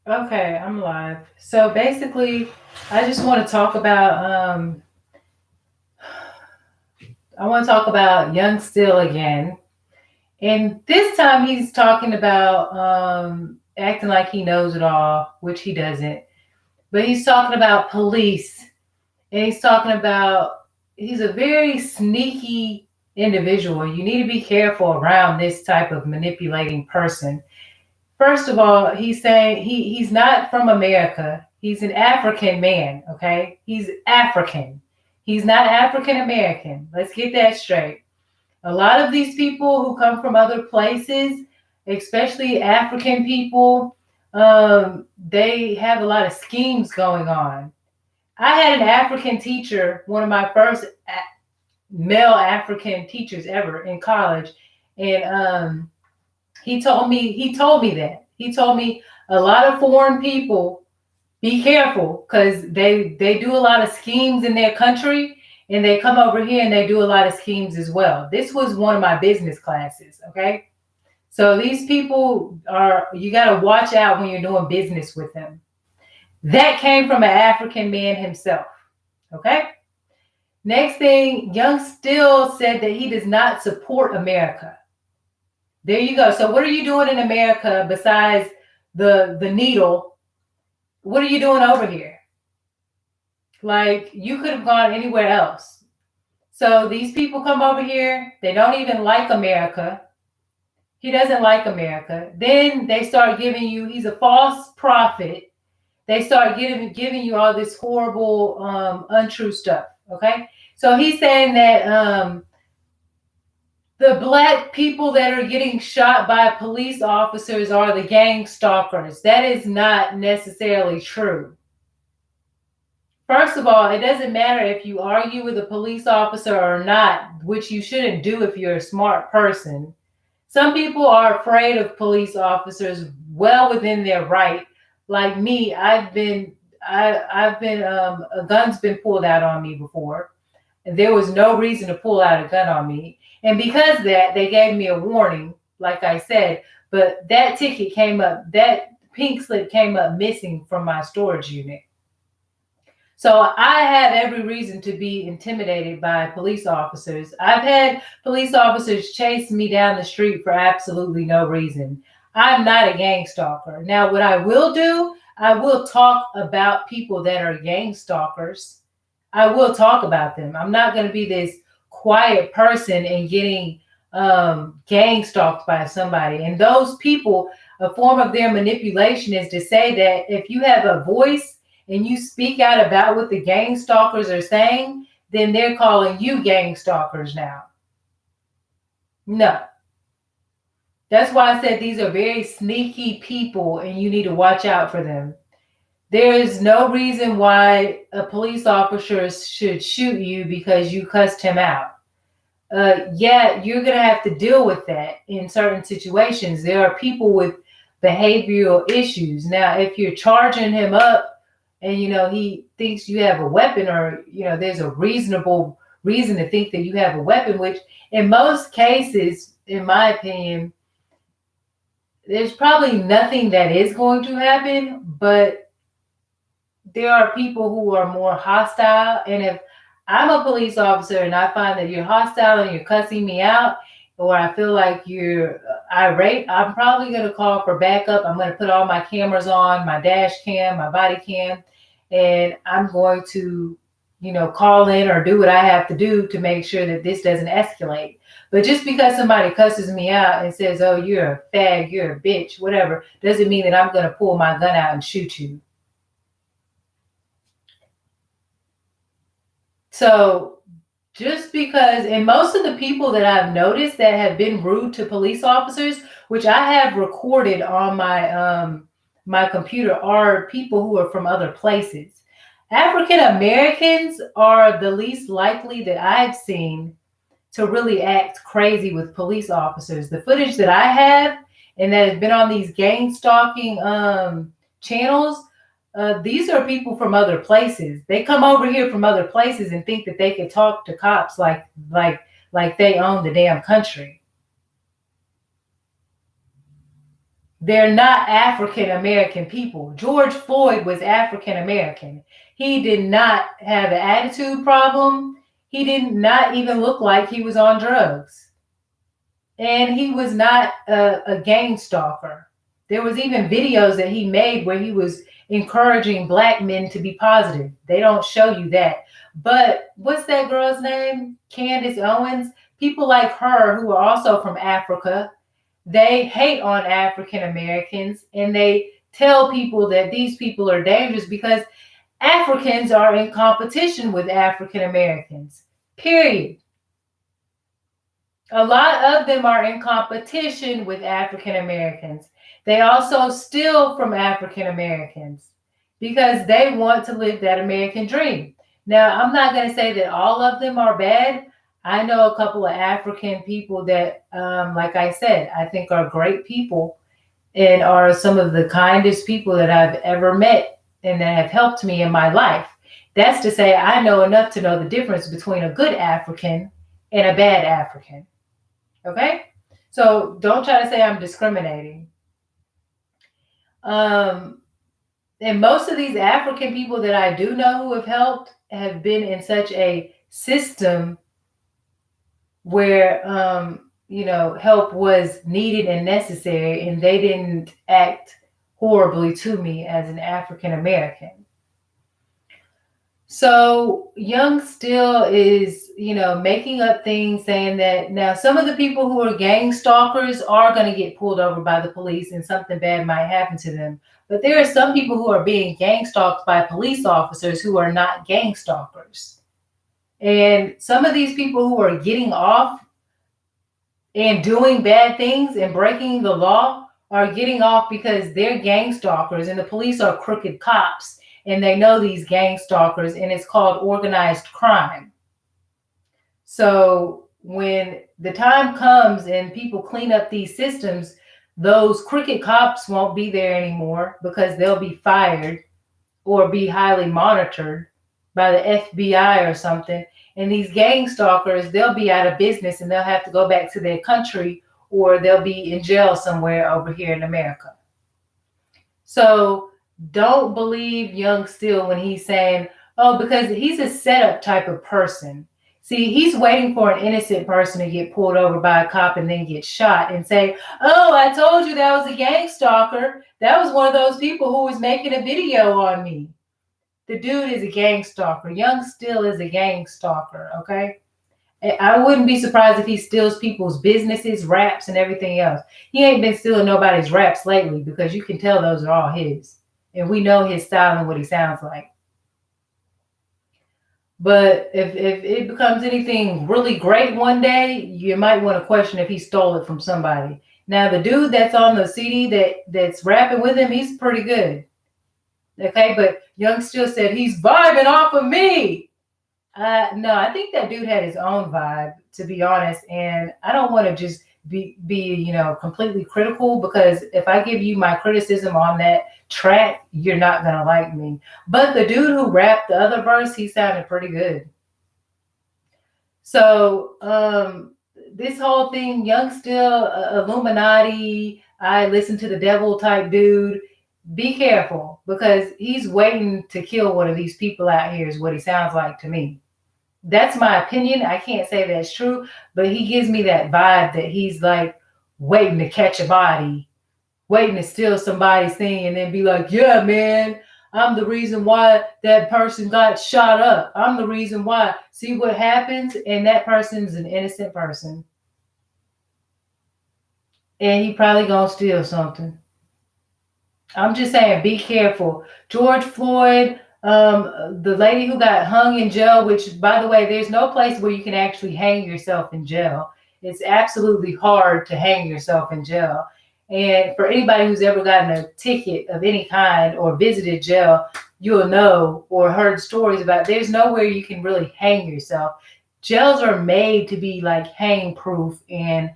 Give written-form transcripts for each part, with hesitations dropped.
Okay, I'm live. So basically, I just want to talk about I want to talk about Young Still again. And this time he's talking about acting like he knows it all, which he doesn't. But he's talking about police, and he's talking about he's a very sneaky individual. You need to be careful around this type of manipulating person. First of all, he's saying he's not from America. He's an African man, okay? He's African. He's not African American. Let's get that straight. A lot of these people who come from other places, especially African people, they have a lot of schemes going on. I had an African teacher, one of my first male African teachers ever in college, and he told me that he told me a lot of foreign people be careful because they do a lot of schemes in their country and they come over here and they do a lot of schemes as well. This was one of my business classes. Okay, so these people are, you got to watch out when you're doing business with them. That came from an African man himself. Okay, next thing, Young Still said that he does not support America. There you go. So what are you doing in America besides the needle? What are you doing over here? Like, you could have gone anywhere else. So these people come over here, they don't even like America. He doesn't like America. Then they start giving you, he's a false prophet. They start giving you all this horrible untrue stuff. Okay? So he's saying that the black people that are getting shot by police officers are the gang stalkers. That is not necessarily true. First of all, it doesn't matter if you argue with a police officer or not, which you shouldn't do if you're a smart person. Some people are afraid of police officers, well within their right. Like me, I've been a gun's been pulled out on me before. There was no reason to pull out a gun on me. And because of that, they gave me a warning, like I said, but that ticket came up, that pink slip came up missing from my storage unit. So I have every reason to be intimidated by police officers. I've had police officers chase me down the street for absolutely no reason. I'm not a gang stalker. Now, what I will do, I will talk about people that are gang stalkers. I will talk about them. I'm not going to be this quiet person and getting gang stalked by somebody. And those people, a form of their manipulation is to say that if you have a voice and you speak out about what the gang stalkers are saying, then they're calling you gang stalkers now. No. That's why I said these are very sneaky people and you need to watch out for them. There is no reason why a police officer should shoot you because you cussed him out. Yeah, you're going to have to deal with that in certain situations. There are people with behavioral issues. Now, if you're charging him up and he thinks you have a weapon, or there's a reasonable reason to think that you have a weapon, which in most cases, in my opinion, there's probably nothing that is going to happen, but there are people who are more hostile. And if I'm a police officer and I find that you're hostile and you're cussing me out, or I feel like you're irate, I'm probably going to call for backup. I'm going to put all my cameras on, my dash cam, my body cam, and I'm going to, call in or do what I have to do to make sure that this doesn't escalate. But just because somebody cusses me out and says, oh, you're a fag, you're a bitch, whatever, doesn't mean that I'm going to pull my gun out and shoot you. So just because, and most of the people that I've noticed that have been rude to police officers, which I have recorded on my computer, are people who are from other places. African Americans are the least likely that I've seen to really act crazy with police officers. The footage that I have and that has been on these gang stalking channels, these are people from other places. They come over here from other places and think that they can talk to cops like they own the damn country. They're not African American people. George Floyd was African American. He did not have an attitude problem. He did not even look like he was on drugs. And he was not a gang stalker. There was even videos that he made where he was encouraging black men to be positive. They don't show you that. But what's that girl's name? Candace Owens. People like her who are also from Africa, they hate on African Americans and they tell people that these people are dangerous because Africans are in competition with African Americans. Period. A lot of them are in competition with African Americans. They also steal from African Americans because they want to live that American dream. Now, I'm not going to say that all of them are bad. I know a couple of African people that, like I said, I think are great people and are some of the kindest people that I've ever met and that have helped me in my life. That's to say, I know enough to know the difference between a good African and a bad African. Okay? So don't try to say I'm discriminating. And most of these African people that I do know who have helped have been in such a system where help was needed and necessary, and they didn't act horribly to me as an African American. So Young still is, making up things, saying that now some of the people who are gang stalkers are going to get pulled over by the police and something bad might happen to them. But there are some people who are being gang stalked by police officers who are not gang stalkers. And some of these people who are getting off and doing bad things and breaking the law are getting off because they're gang stalkers and the police are crooked cops. And they know these gang stalkers, and it's called organized crime. So when the time comes and people clean up these systems, those crooked cops won't be there anymore because they'll be fired or be highly monitored by the FBI or something. And these gang stalkers, they'll be out of business and they'll have to go back to their country or they'll be in jail somewhere over here in America. So don't believe Young Still when he's saying, oh, because he's a setup type of person. See, he's waiting for an innocent person to get pulled over by a cop and then get shot and say, oh, I told you that was a gang stalker. That was one of those people who was making a video on me. The dude is a gang stalker. Young Still is a gang stalker, okay? I wouldn't be surprised if he steals people's businesses, raps, and everything else. He ain't been stealing nobody's raps lately because you can tell those are all his. And we know his style and what he sounds like. But if it becomes anything really great one day, you might want to question if he stole it from somebody. Now, the dude that's on the CD that's rapping with him, he's pretty good. Okay, but Young Still said he's vibing off of me. No, I think that dude had his own vibe, to be honest. And I don't want to just be completely critical, because if I give you my criticism on that track, you're not going to like me. But the dude who rapped the other verse, he sounded pretty good. So this whole thing, Young Still, Illuminati, I listen to the devil type dude, be careful, because he's waiting to kill one of these people out here is what he sounds like to me. That's my opinion. I can't say that's true, but he gives me that vibe that he's like waiting to catch a body, waiting to steal somebody's thing and then be like, yeah, man, I'm the reason why that person got shot up. I'm the reason why. See what happens? And that person's an innocent person. And he probably gonna steal something. I'm just saying, be careful. George Floyd, the lady who got hung in jail, which, by the way, there's no place where you can actually hang yourself in jail. It's absolutely hard to hang yourself in jail. And for anybody who's ever gotten a ticket of any kind or visited jail, you'll know or heard stories about there's nowhere you can really hang yourself. Jails are made to be like hang proof and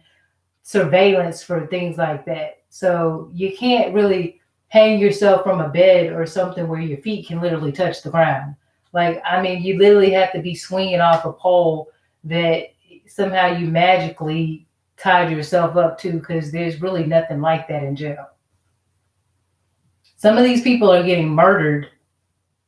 surveillance for things like that. So you can't really hang yourself from a bed or something where your feet can literally touch the ground. Like, I mean, you literally have to be swinging off a pole that somehow you magically tied yourself up to, because there's really nothing like that in jail. Some of these people are getting murdered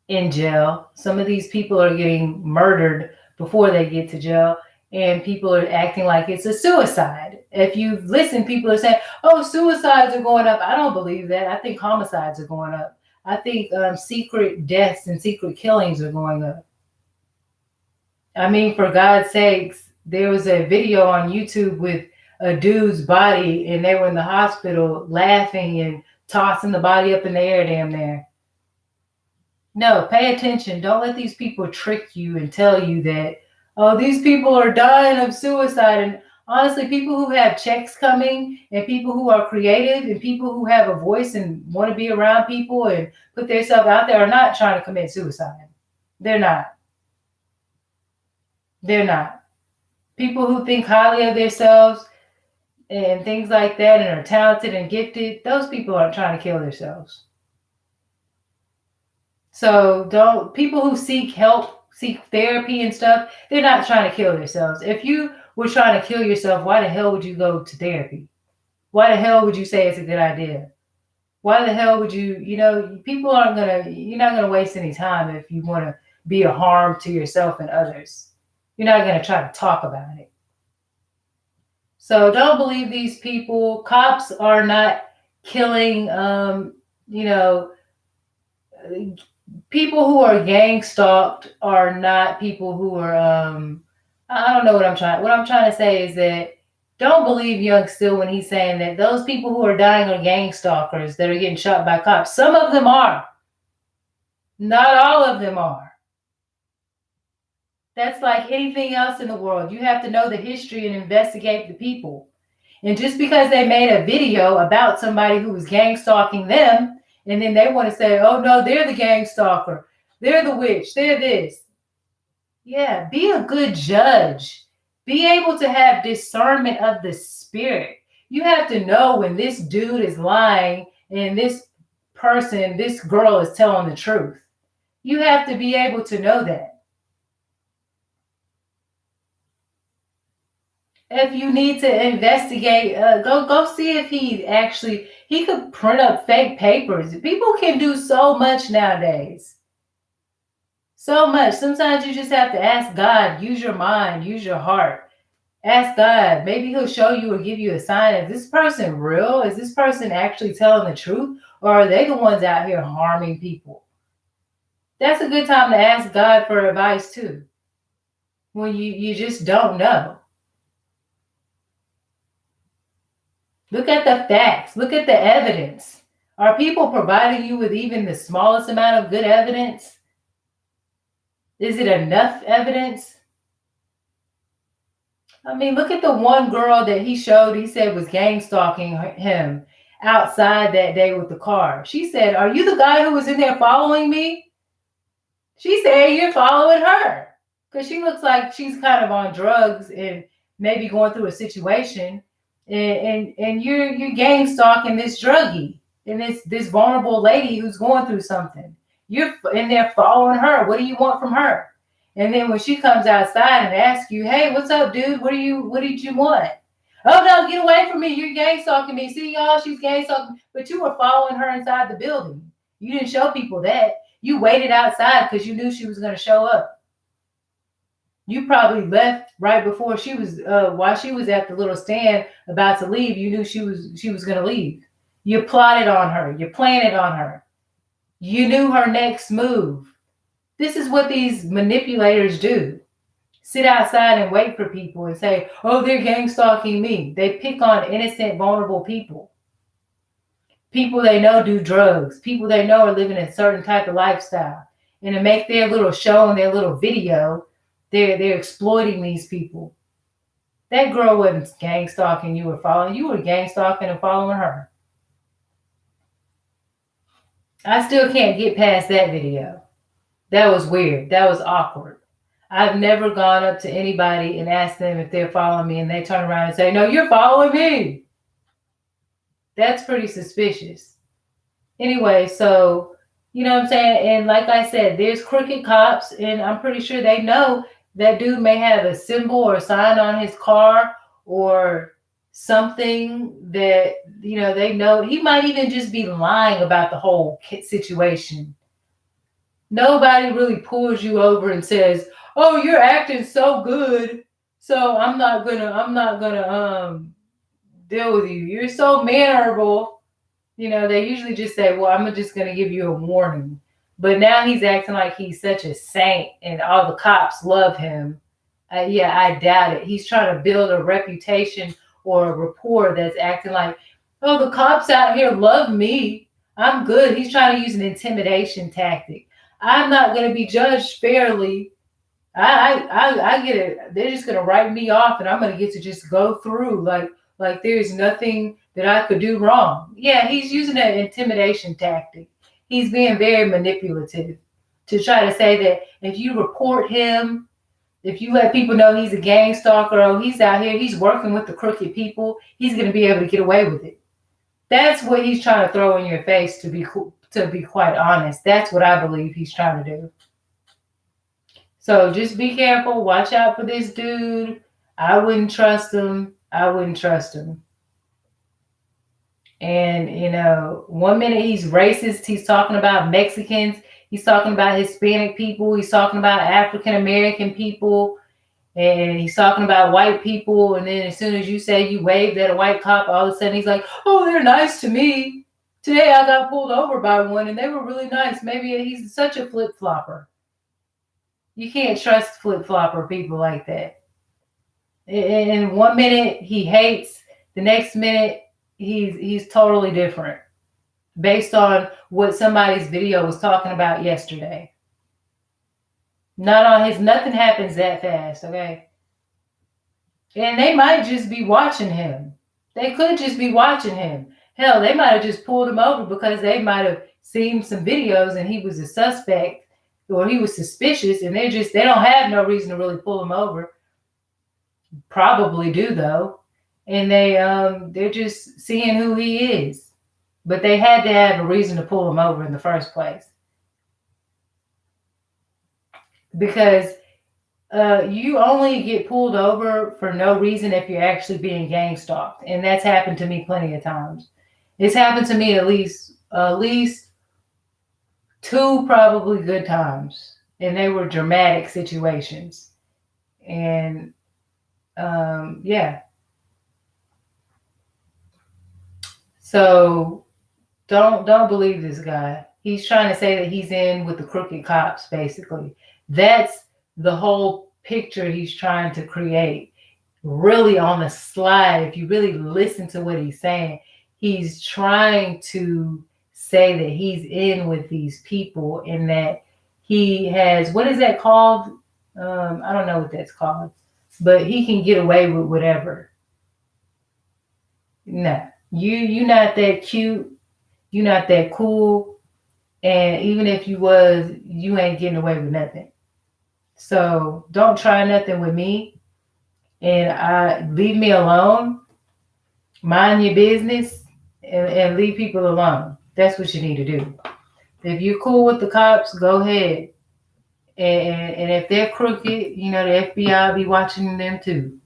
in jail. Some of these people are getting murdered before they get to jail. And people are acting like it's a suicide. If you listen, people are saying, oh, suicides are going up. I don't believe that. I think homicides are going up. I think secret deaths and secret killings are going up. I mean, for God's sakes, there was a video on YouTube with a dude's body, and they were in the hospital laughing and tossing the body up in the air damn near. No, pay attention. Don't let these people trick you and tell you that, oh, these people are dying of suicide. And honestly, people who have checks coming and people who are creative and people who have a voice and want to be around people and put themselves out there are not trying to commit suicide. They're not. They're not. People who think highly of themselves and things like that and are talented and gifted, those people aren't trying to kill themselves. So don't, people who seek help, seek therapy and stuff, they're not trying to kill themselves. If you were trying to kill yourself, why the hell would you go to therapy? Why the hell would you say it's a good idea? Why the hell would you, people aren't going to, you're not going to waste any time if you want to be a harm to yourself and others. You're not going to try to talk about it. So don't believe these people. Cops are not killing, people who are gang stalked are not people who are, I don't know what I'm trying to say is that don't believe Young Still when he's saying that those people who are dying are gang stalkers that are getting shot by cops. Some of them are. Not all of them are. That's like anything else in the world. You have to know the history and investigate the people. And just because they made a video about somebody who was gang stalking them, and then they want to say, oh no, they're the gang stalker. They're the witch. They're this. Yeah, be a good judge. Be able to have discernment of the spirit. You have to know when this dude is lying and this person, this girl is telling the truth. You have to be able to know that. If you need to investigate, go see if he could print up fake papers. People can do so much nowadays. So much. Sometimes you just have to ask God, use your mind, use your heart. Ask God. Maybe he'll show you or give you a sign. Is this person real? Is this person actually telling the truth? Or are they the ones out here harming people? That's a good time to ask God for advice too. When you just don't know. Look at the facts. Look at the evidence. Are people providing you with even the smallest amount of good evidence? Is it enough evidence? I mean, look at the one girl that he showed, he said was gang stalking him outside that day with the car. She said, are you the guy who was in there following me? She said, you're following her. Because she looks like she's kind of on drugs and maybe going through a situation. And you're gang stalking this druggie and this vulnerable lady who's going through something. You're in there following her. What do you want from her? And then when she comes outside and asks you, hey, what's up, dude? What did you want? Oh no, get away from me. You're gang stalking me. See y'all, she's gang stalking. But you were following her inside the building. You didn't show people that. You waited outside because you knew she was going to show up. You probably left right before she was, while she was at the little stand about to leave. You knew she was going to leave. You plotted on her. You planned on her. You knew her next move. This is what these manipulators do. Sit outside and wait for people and say, oh, they're gang stalking me. They pick on innocent, vulnerable people. People they know do drugs. People they know are living a certain type of lifestyle. And to make their little show and their little video, they're exploiting these people. That girl wasn't gang stalking you or following. You were gang stalking and following her. I still can't get past that video. That was weird. That was awkward. I've never gone up to anybody and asked them if they're following me and they turn around and say, no, you're following me. That's pretty suspicious. Anyway, so, you know what I'm saying? And like I said, there's crooked cops and I'm pretty sure they know that dude may have a symbol or sign on his car or something that, they know. He might even just be lying about the whole situation. Nobody really pulls you over and says, "Oh, you're acting so good, so I'm not gonna deal with you. You're so mannerable." They usually just say, "Well, I'm just gonna give you a warning." But now he's acting like he's such a saint and all the cops love him. Yeah, I doubt it. He's trying to build a reputation or a rapport that's acting like, "Oh, the cops out here love me. I'm good." He's trying to use an intimidation tactic. I'm not going to be judged fairly. I get it. They're just gonna write me off, and I'm gonna get to just go through like there's nothing that I could do wrong. Yeah, he's using an intimidation tactic. He's being very manipulative to try to say that if you report him, if you let people know he's a gang stalker, or he's out here, he's working with the crooked people, he's gonna be able to get away with it. That's what he's trying to throw in your face. To be quite honest, that's what I believe he's trying to do. So just be careful. Watch out for this dude. I wouldn't trust him. I wouldn't trust him. And, 1 minute he's racist. He's talking about Mexicans. He's talking about Hispanic people. He's talking about African American people. And he's talking about white people. And then as soon as you say you waved at a white cop, all of a sudden he's like, "Oh, they're nice to me. Today I got pulled over by one and they were really nice." Maybe he's such a flip-flopper. You can't trust flip-flopper people like that. In 1 minute he hates, the next minute he's totally different, based on what somebody's video was talking about yesterday. Nothing happens that fast, okay? And they might just be watching him. They could just be watching him. Hell, they might have just pulled him over because they might have seen some videos and he was a suspect, or he was suspicious, and they don't have no reason to really pull him over. Probably do though. And they're just seeing who he is. But they had to have a reason to pull him over in the first place. Because you only get pulled over for no reason if you're actually being gang stalked. And that's happened to me plenty of times. It's happened to me at least 2 probably good times. And they were dramatic situations. And yeah. So don't believe this guy. He's trying to say that he's in with the crooked cops, basically. That's the whole picture he's trying to create. Really on the slide, if you really listen to what he's saying, he's trying to say that he's in with these people and that he has, what is that called? I don't know what that's called, but he can get away with whatever. No, you not that cute. You not that cool. And even if you was, you ain't getting away with nothing. So don't try nothing with me. And leave me alone. Mind your business and leave people alone. That's what you need to do. If you're cool with the cops, go ahead. And if they're crooked, the FBI be watching them too.